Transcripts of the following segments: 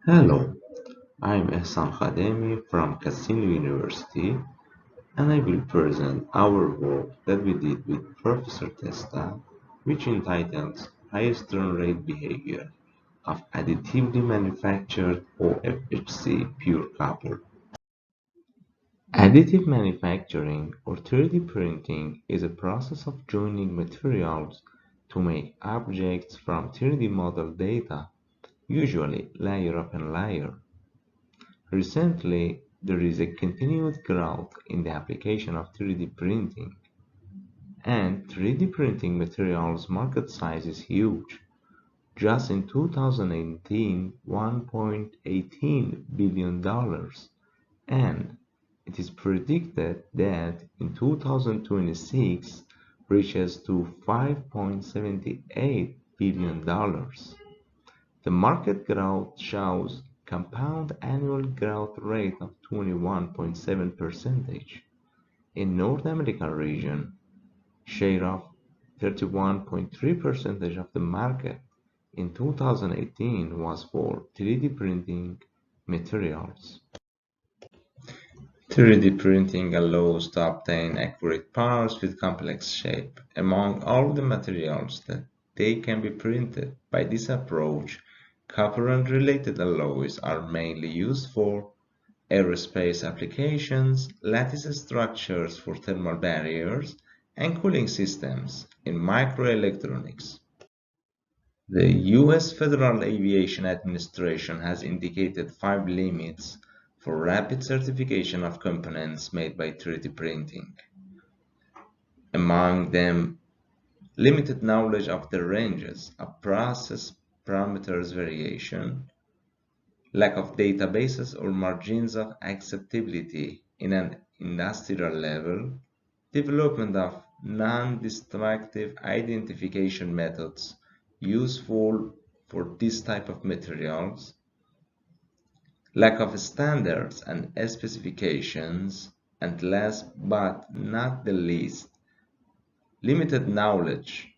Hello, I'm Khademi from Khademi University, and I will present our work that we did with Professor Testa, which entitles Highest Turn Rate Behavior of Additively Manufactured OFHC Pure Copper. Additive manufacturing or 3D printing is a process of joining materials to make objects from 3D model data, usually layer upon layer. Recently, there is a continued growth in the application of 3D printing, and 3D printing materials market size is huge. Just in 2018, $1.18 billion, and it is predicted that in 2026 reaches to $5.78 billion. The market growth shows compound annual growth rate of 21.7%. In North American region, share of 31.3% of the market in 2018 was for 3D printing materials. 3D printing allows to obtain accurate parts with complex shape. Among all the materials that they can be printed by this approach, copper and related alloys are mainly used for aerospace applications, lattice structures for thermal barriers, and cooling systems in microelectronics. The U.S. Federal Aviation Administration has indicated 5 limits for rapid certification of components made by 3D printing. Among them, limited knowledge of the ranges of process parameters variation, lack of databases or margins of acceptability in an industrial level, development of non-destructive identification methods useful for this type of materials, lack of standards and specifications, and last but not the least, limited knowledge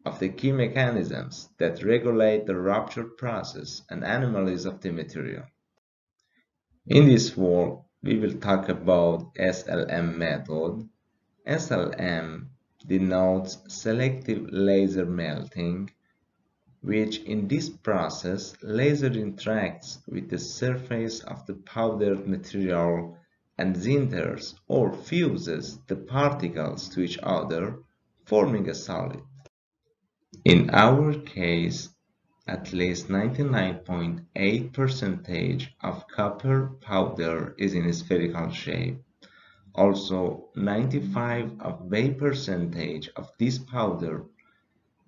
of the key mechanisms that regulate the rupture process and anomalies of the material. In this work, we will talk about SLM method. SLM denotes selective laser melting, which in this process laser interacts with the surface of the powdered material and sinters or fuses the particles to each other, forming a solid. In our case, at least 99.8% of copper powder is in a spherical shape. Also, 95% of this powder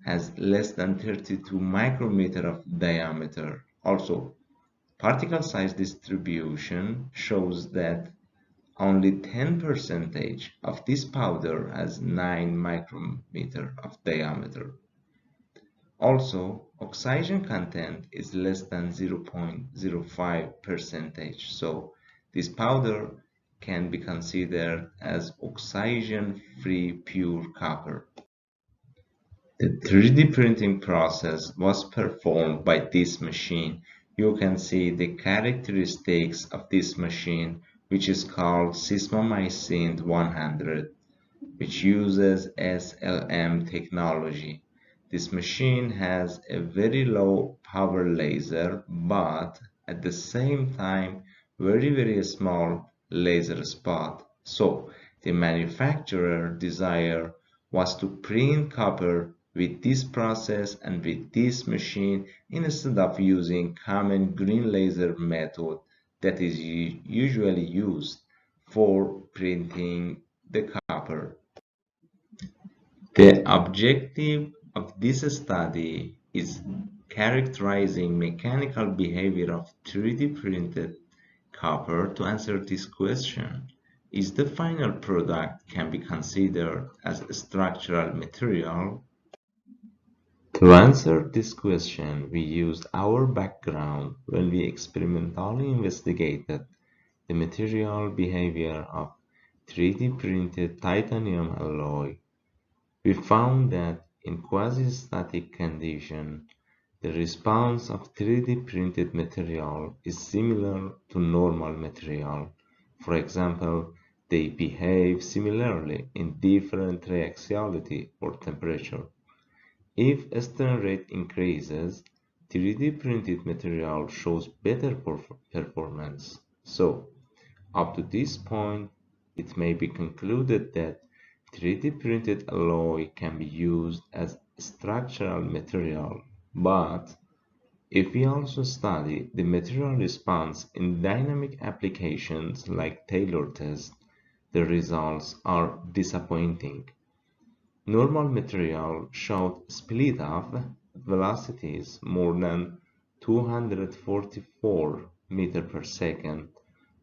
has less than 32 micrometer of diameter. Also, particle size distribution shows that only 10% of this powder has 9 micrometer of diameter. Also, oxygen content is less than 0.05%, so this powder can be considered as oxygen-free pure copper. The 3D printing process was performed by this machine. You can see the characteristics of this machine, which is called Sysmomycin 100, which uses SLM technology. This machine has a very low power laser, but at the same time, very small laser spot. So the manufacturer desire was to print copper with this process and with this machine instead of using common green laser method that is usually used for printing the copper. The objective of this study is characterizing mechanical behavior of 3D printed copper. To answer this question, is the final product can be considered as a structural material? To answer this question, we used our background when we experimentally investigated the material behavior of 3D printed titanium alloy. We found that in quasi-static condition, The response of 3D printed material is similar to normal material. For example, they behave similarly in different reaxiality or temperature. If strain rate increases, 3D printed material shows better performance. So, up to this point, it may be concluded that 3D printed alloy can be used as structural material, but if we also study the material response in dynamic applications like Taylor test, the results are disappointing. Normal material showed split-off velocities more than 244 meters per second,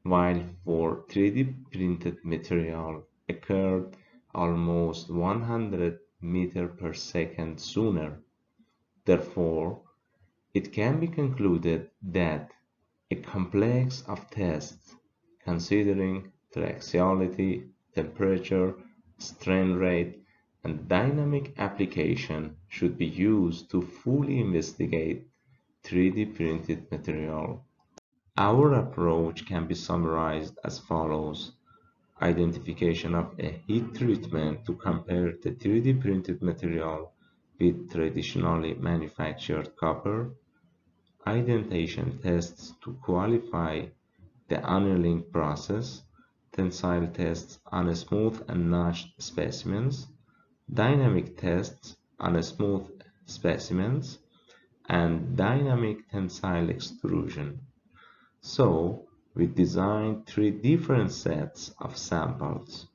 while for 3D printed material occurred almost 100 meters per second sooner. Therefore, it can be concluded that a complex of tests considering reaxiality, temperature, strain rate, and dynamic application should be used to fully investigate 3D printed material. Our approach can be summarized as follows: identification of a heat treatment to compare the 3D printed material with traditionally manufactured copper, indentation tests to qualify the annealing process, tensile tests on smooth and notched specimens, dynamic tests on smooth specimens, and dynamic tensile extrusion. So, we designed three different sets of samples.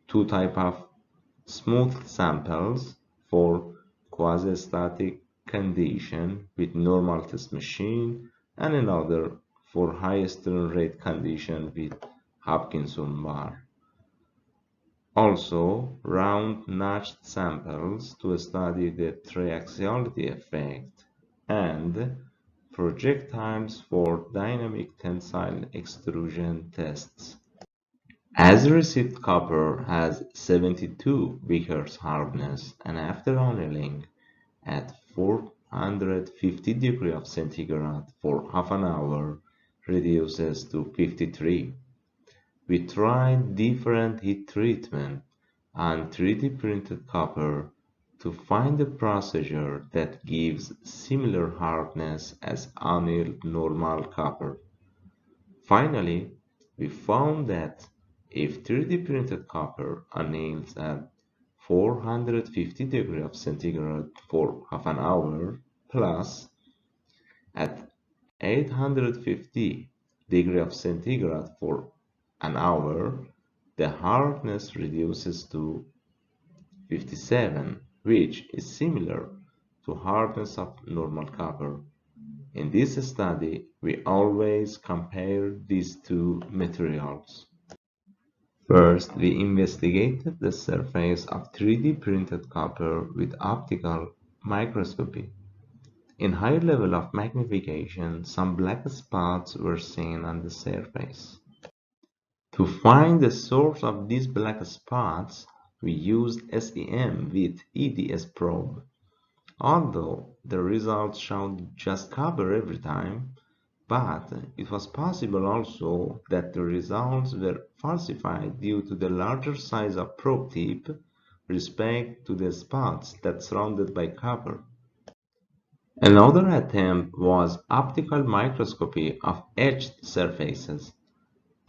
Two types of smooth samples for quasi-static condition with normal test machine, and another for high strain rate condition with Hopkinson bar. Also, round notched samples to study the triaxiality effect, and projectiles for dynamic tensile extrusion tests. As received copper has 72 Vickers hardness, and after annealing at 450 degrees of centigrade for half an hour reduces to 53. We tried different heat treatment on 3D printed copper to find a procedure that gives similar hardness as annealed normal copper. Finally, we found that if 3D printed copper anneals at 450 degrees of centigrade for half an hour plus at 850 degrees of centigrade for an hour, the hardness reduces to 57, which is similar to hardness of normal copper. In this study, we always compare these two materials. First, we investigated the surface of 3D printed copper with optical microscopy. In higher level of magnification, some black spots were seen on the surface. To find the source of these black spots, we used SEM with EDS probe. Although the results showed just copper every time, but it was possible also that the results were falsified due to the larger size of probe tip respect to the spots that surrounded by copper. Another attempt was optical microscopy of etched surfaces.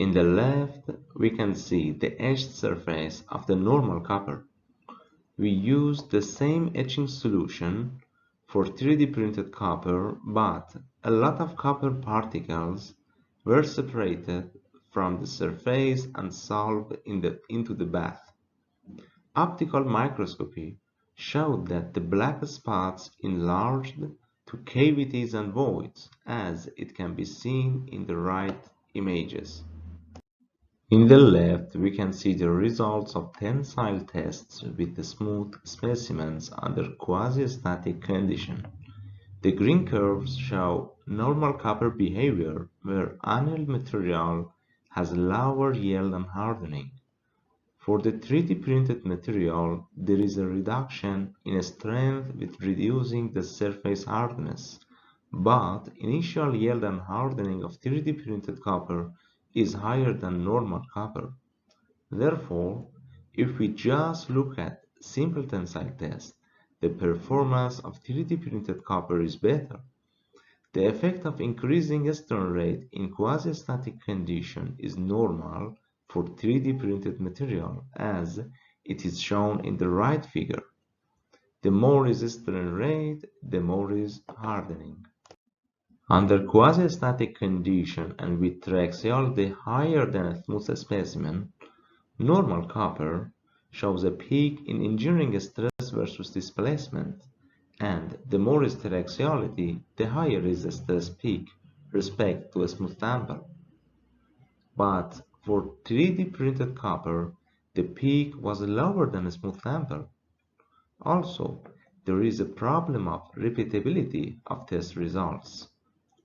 In the left, we can see the etched surface of the normal copper. We used the same etching solution for 3D printed copper, but a lot of copper particles were separated from the surface and solved into the bath. Optical microscopy showed that the black spots enlarged to cavities and voids, as it can be seen in the right images. In the left, we can see the results of tensile tests with the smooth specimens under quasi-static condition. The green curves show normal copper behavior, where annealed material has lower yield and hardening. For the 3D printed material, there is a reduction in strength with reducing the surface hardness, but initial yield and hardening of 3D printed copper is higher than normal copper. Therefore, if we just look at simple tensile test, the performance of 3D printed copper is better. The effect of increasing strain rate in quasi-static condition is normal for 3D printed material, as it is shown in the right figure. The more is strain rate, the more is hardening. Under quasi-static condition and with traxiality higher than a smooth specimen, normal copper shows a peak in engineering stress versus displacement, and the more is traxiality, the higher is the stress peak respect to a smooth sample. But for 3D printed copper, the peak was lower than a smooth sample. Also, there is a problem of repeatability of test results.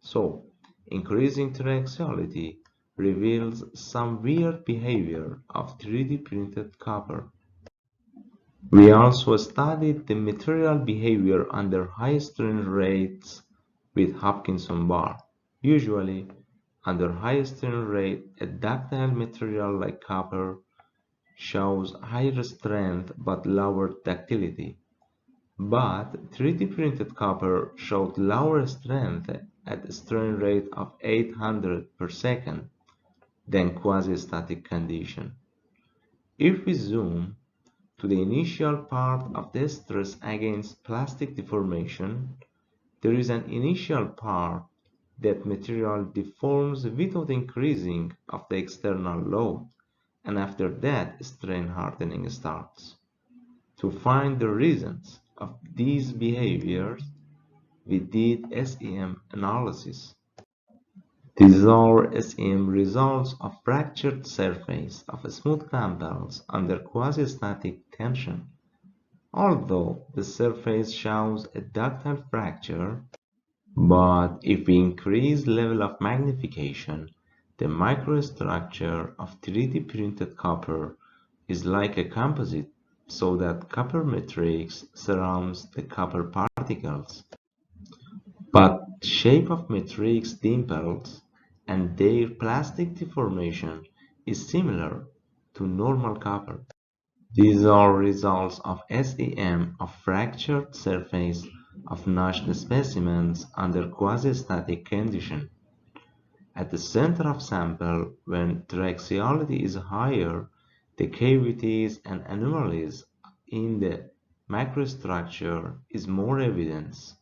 So, increasing traxiality reveals some weird behavior of 3D printed copper. We also studied the material behavior under high strain rates with Hopkinson bar. Usually, under high strain rate, a ductile material like copper shows higher strength but lower ductility. But 3D printed copper showed lower strength at a strain rate of 800 per second than quasi-static condition. If we zoom to the initial part of the stress against plastic deformation, there is an initial part that material deforms without increasing of the external load, and after that strain hardening starts. To find the reasons of these behaviors, we did SEM analysis. These are SEM results of fractured surface of smooth samples under quasi-static tension. Although the surface shows a ductile fracture, but if we increase level of magnification, the microstructure of 3D printed copper is like a composite, so that copper matrix surrounds the copper particles. But shape of matrix dimples and their plastic deformation is similar to normal copper. These are results of SEM of fractured surface of notched specimens under quasi-static condition. At the center of sample, when traxiality is higher, the cavities and anomalies in the microstructure is more evidence.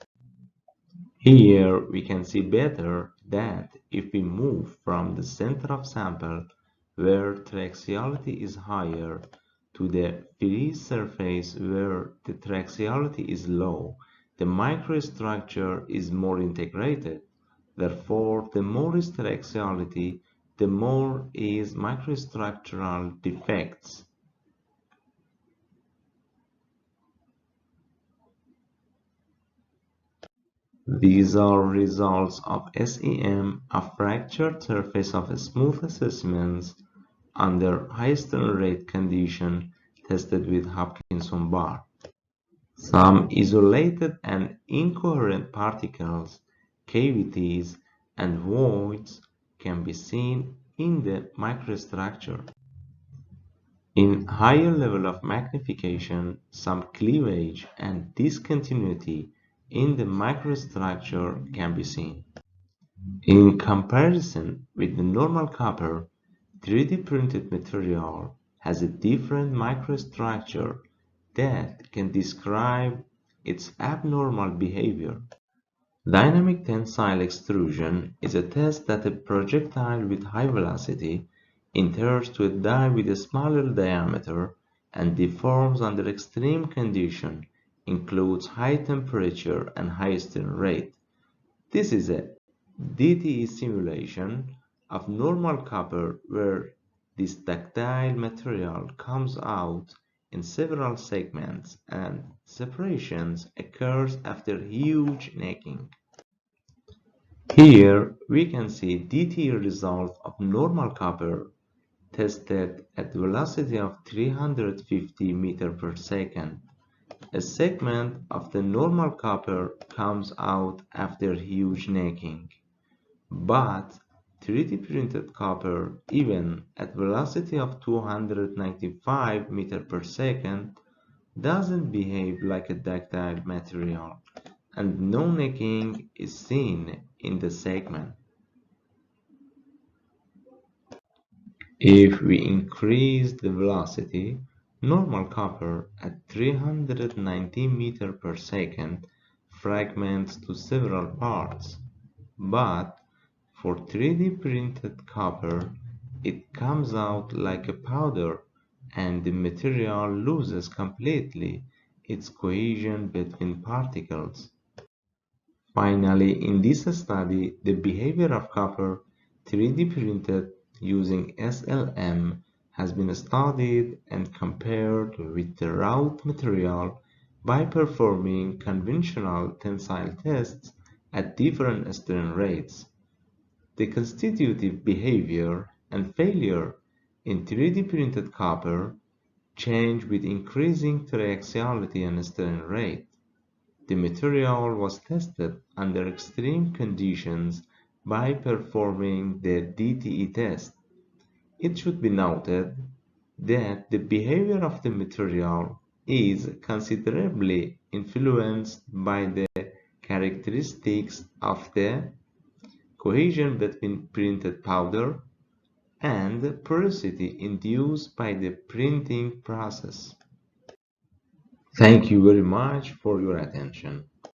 Here we can see better that if we move from the center of sample where traxiality is higher to the free surface where the traxiality is low, the microstructure is more integrated. Therefore, the more is traxiality, the more is microstructural defects. These are results of SEM of fractured surface of smooth specimens under high strain rate condition tested with Hopkinson bar. Some isolated and incoherent particles, cavities, and voids can be seen in the microstructure. In higher level of magnification, some cleavage and discontinuity in the microstructure can be seen. In comparison with the normal copper, 3D printed material has a different microstructure that can describe its abnormal behavior. Dynamic tensile extrusion is a test that a projectile with high velocity enters to a die with a smaller diameter and deforms under extreme condition, includes high temperature and high strain rate. This is a DTE simulation of normal copper where this ductile material comes out in several segments and separations occurs after huge necking. Here we can see DTE result of normal copper tested at the velocity of 350 meters per second. A segment of the normal copper comes out after huge necking. But 3D printed copper, even at velocity of 295 meters per second, doesn't behave like a ductile material, and no necking is seen in the segment. If we increase the velocity, normal copper at 390 meters per second fragments to several parts, but for 3D printed copper, it comes out like a powder and the material loses completely its cohesion between particles. Finally, in this study, the behavior of copper 3D printed using SLM has been studied and compared with the raw material by performing conventional tensile tests at different strain rates. The constitutive behavior and failure in 3D printed copper change with increasing triaxiality and strain rate. The material was tested under extreme conditions by performing the DTE test. It should be noted that the behavior of the material is considerably influenced by the characteristics of the cohesion between printed powder and porosity induced by the printing process. Thank you very much for your attention.